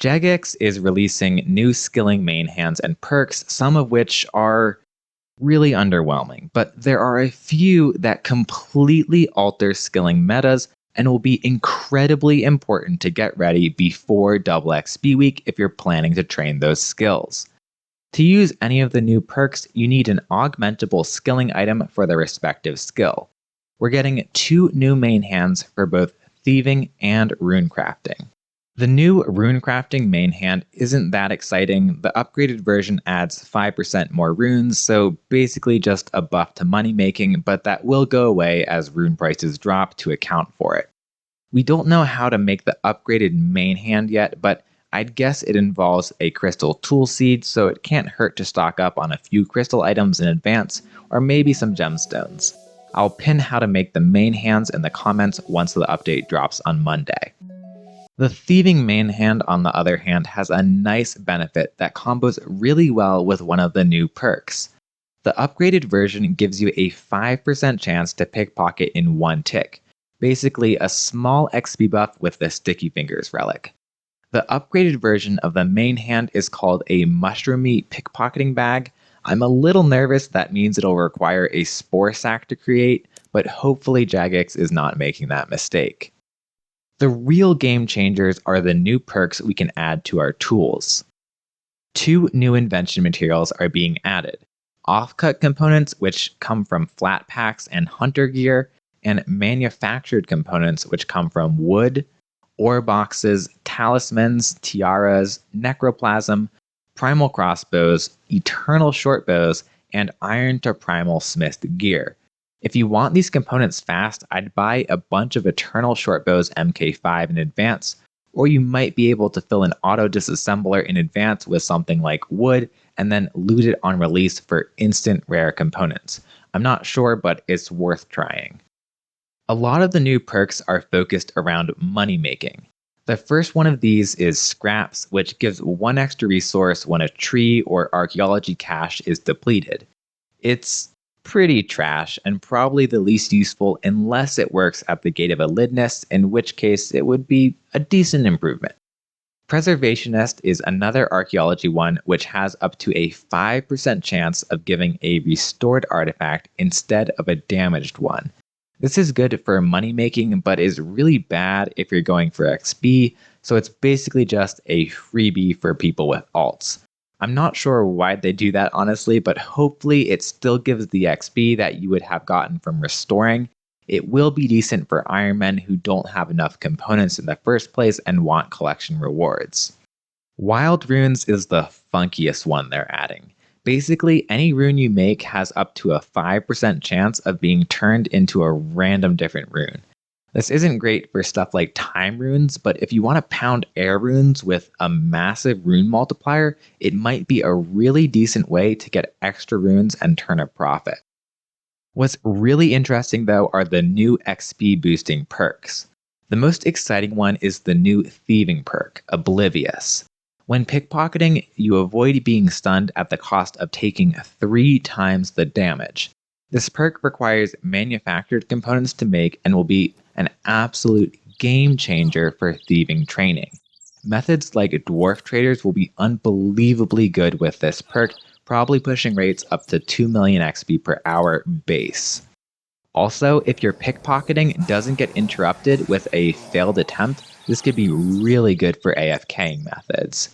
Jagex is releasing new skilling main hands and perks, some of which are really underwhelming, but there are a few that completely alter skilling metas and will be incredibly important to get ready before double XP week if you're planning to train those skills. To use any of the new perks, you need an augmentable skilling item for the respective skill. We're getting 2 new main hands for both thieving and rune crafting. The new rune crafting main hand isn't that exciting. The upgraded version adds 5% more runes, so basically just a buff to money making, but that will go away as rune prices drop to account for it. We don't know how to make the upgraded main hand yet, but I'd guess it involves a crystal tool seed, so it can't hurt to stock up on a few crystal items in advance, or maybe some gemstones. I'll pin how to make the main hands in the comments once the update drops on Monday. The thieving main hand, on the other hand, has a nice benefit that combos really well with one of the new perks. The upgraded version gives you a 5% chance to pickpocket in one tick, basically a small XP buff with the sticky fingers relic. The upgraded version of the main hand is called a mushroomy pickpocketing bag. I'm a little nervous that means it'll require a spore sack to create, but hopefully Jagex is not making that mistake. The real game changers are the new perks we can add to our tools. 2 new invention materials are being added: offcut components, which come from flat packs and hunter gear, and manufactured components, which come from wood, ore boxes, talismans, tiaras, necroplasm, primal crossbows, eternal shortbows, and iron to primal smithed gear. If you want these components fast, I'd buy a bunch of Eternal Shortbows MK5 in advance, or you might be able to fill an auto disassembler in advance with something like wood and then loot it on release for instant rare components. I'm not sure, but it's worth trying. A lot of the new perks are focused around money making. The first one of these is Scraps, which gives 1 extra resource when a tree or archaeology cache is depleted. It's pretty trash and probably the least useful unless it works at the gate of a Lidness, in which case it would be a decent improvement. Preservationist is another archaeology one which has up to a 5% chance of giving a restored artifact instead of a damaged one. This is good for money making, but is really bad if you're going for XP, so it's basically just a freebie for people with alts. I'm not sure why they do that honestly, but hopefully it still gives the XP that you would have gotten from restoring. It will be decent for Iron Men who don't have enough components in the first place and want collection rewards. Wild Runes is the funkiest one they're adding. Basically, any rune you make has up to a 5% chance of being turned into a random different rune. This isn't great for stuff like time runes, but if you want to pound air runes with a massive rune multiplier, it might be a really decent way to get extra runes and turn a profit. What's really interesting though are the new XP boosting perks. The most exciting one is the new thieving perk, Oblivious. When pickpocketing, you avoid being stunned at the cost of taking 3 times the damage. This perk requires manufactured components to make and will be an absolute game changer for thieving training. Methods like dwarf traders will be unbelievably good with this perk, probably pushing rates up to 2 million XP per hour base. Also, if your pickpocketing doesn't get interrupted with a failed attempt, this could be really good for AFKing methods.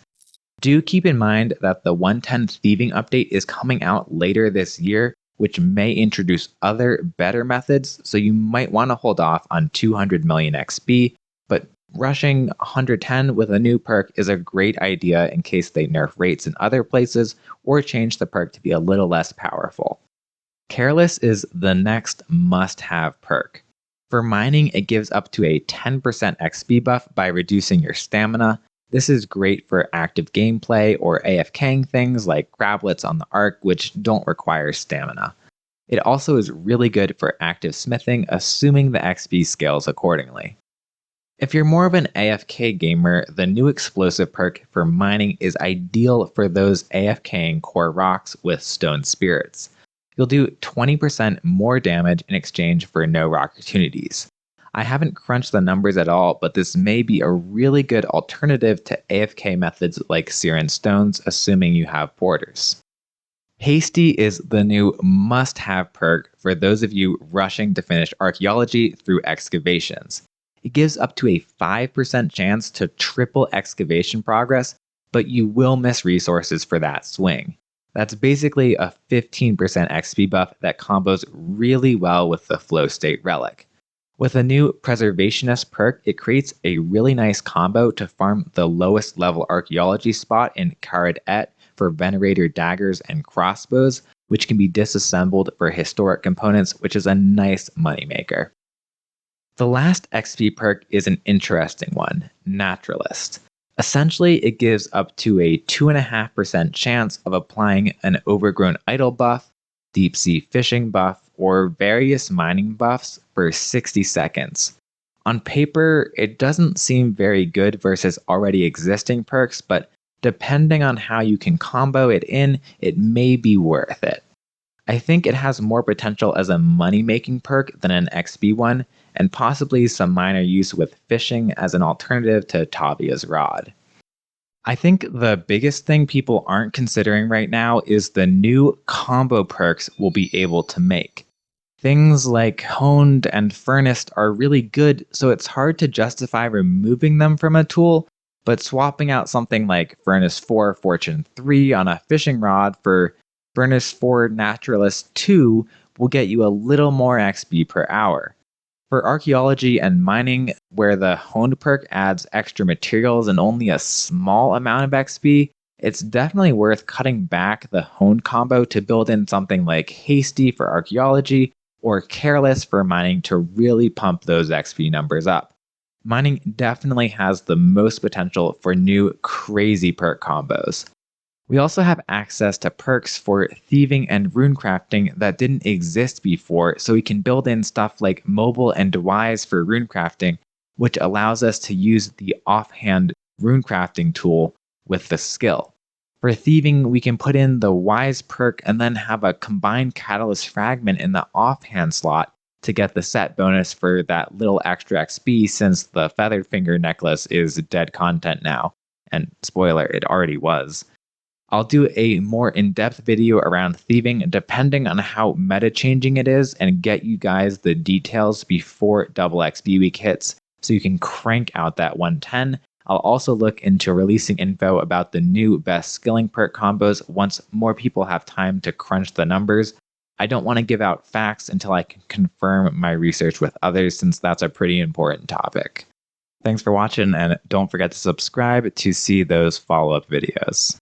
Do keep in mind that the 110 thieving update is coming out later this year, which may introduce other better methods, so you might want to hold off on 200 million XP, but rushing 110 with a new perk is a great idea in case they nerf rates in other places or change the perk to be a little less powerful. Careless is the next must-have perk. For mining, it gives up to a 10% XP buff by reducing your stamina. This is great for active gameplay or AFKing things like crablets on the Ark, which don't require stamina. It also is really good for active smithing, assuming the XP scales accordingly. If you're more of an AFK gamer, the new explosive perk for mining is ideal for those AFKing core rocks with stone spirits. You'll do 20% more damage in exchange for no rock opportunities. I haven't crunched the numbers at all, but this may be a really good alternative to AFK methods like Sear and Stones, assuming you have borders. Hasty is the new must-have perk for those of you rushing to finish archaeology through excavations. It gives up to a 5% chance to triple excavation progress, but you will miss resources for that swing. That's basically a 15% XP buff that combos really well with the flow state relic. With a new preservationist perk, it creates a really nice combo to farm the lowest level archaeology spot in Karad Et for Venerator daggers and crossbows, which can be disassembled for historic components, which is a nice moneymaker. The last XP perk is an interesting one, Naturalist. Essentially, it gives up to a 2.5% chance of applying an overgrown idle buff, deep sea fishing buff, or various mining buffs for 60 seconds. On paper, it doesn't seem very good versus already existing perks, but depending on how you can combo it in, it may be worth it. I think it has more potential as a money-making perk than an XP one, and possibly some minor use with fishing as an alternative to Tavia's Rod. I think the biggest thing people aren't considering right now is the new combo perks we'll be able to make. Things like Honed and Furnace are really good, so it's hard to justify removing them from a tool, but swapping out something like Furnace 4 Fortune 3 on a fishing rod for Furnace 4 Naturalist 2 will get you a little more XP per hour. For archaeology and mining, where the Honed perk adds extra materials and only a small amount of XP, it's definitely worth cutting back the Honed combo to build in something like Hasty for archaeology or Careless for mining to really pump those XP numbers up. Mining definitely has the most potential for new crazy perk combos. We also have access to perks for thieving and runecrafting that didn't exist before, so we can build in stuff like mobile and wise for runecrafting, which allows us to use the offhand runecrafting tool with the skill. For thieving, we can put in the wise perk and then have a combined catalyst fragment in the offhand slot to get the set bonus for that little extra XP, since the feathered finger necklace is dead content now. And spoiler, it already was. I'll do a more in-depth video around thieving depending on how meta-changing it is and get you guys the details before double XP week hits so you can crank out that 110. I'll also look into releasing info about the new best skilling perk combos once more people have time to crunch the numbers. I don't want to give out facts until I can confirm my research with others, since that's a pretty important topic. Thanks for watching, and don't forget to subscribe to see those follow-up videos.